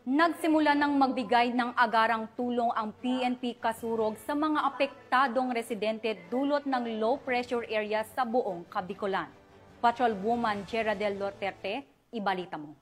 Nagsimula ng magbigay ng agarang tulong ang PNP Kasurog sa mga apektadong residente dulot ng low pressure area sa buong Kabikulan. Patrolwoman Jeradel Duterte, ibalita mo.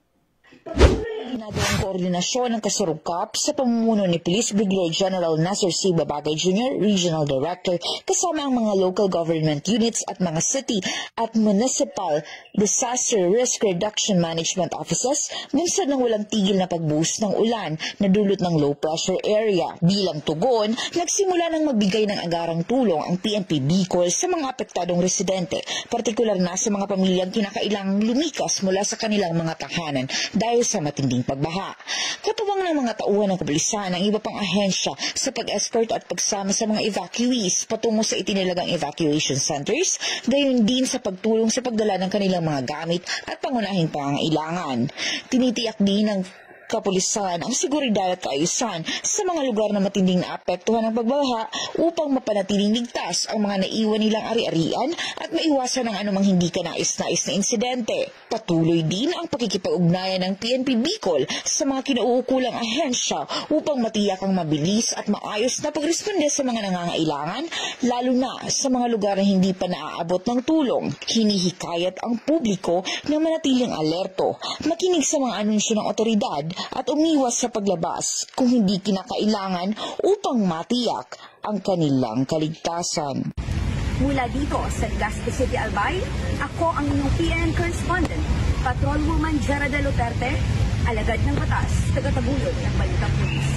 Ginagawang koordinasyon ng Kasurog Cup sa pamumuno ni Police Brigadier General Nasser C. Babagay Jr., Regional Director, kasama ang mga local government units at mga city at municipal disaster risk reduction management offices bunsod ng walang tigil na pagbuhos ng ulan na dulot ng low pressure area. Bilang tugon, nagsimula ng magbigay ng agarang tulong ang PNP Bicol sa mga apektadong residente, partikular na sa mga pamilyang kinakailangang lumikas mula sa kanilang mga tahanan dahil sa matinding pagbaha. Katuwang ng mga tauhan ng kapulisan ang iba pang ahensya sa pag-escort at pagsama sa mga evacuees patungo sa itinilagang evacuation centers, gayon din sa pagtulong sa pagdala ng kanilang mga gamit at pangunahing pangangailangan. Tinitiyak din ng kapulisan ang seguridad at kaayusan sa mga lugar na matinding naapektuhan ng pagbaha upang mapanatiling ligtas ang mga naiwan nilang ari-arian at maiwasan ang anumang hindi kanais-nais na insidente. Patuloy din ang pakikipag-ugnayan ng PNP Bicol sa mga kinauukulang ahensya upang matiyak ang mabilis at maayos na pagresponde sa mga nangangailangan, lalo na sa mga lugar na hindi pa naaabot ng tulong. Hinihikayat ang publiko na manatiling alerto, makinig sa mga anunsyo ng otoridad at umiwas sa paglabas kung hindi kinakailangan upang matiyak ang kanilang kaligtasan. Mula dito sa Legazpi City, Albay, ako ang inyong PNN correspondent, Patrolwoman Jeradel Duterte, alagad ng batas, tagataguyod ng Balitang Pulis.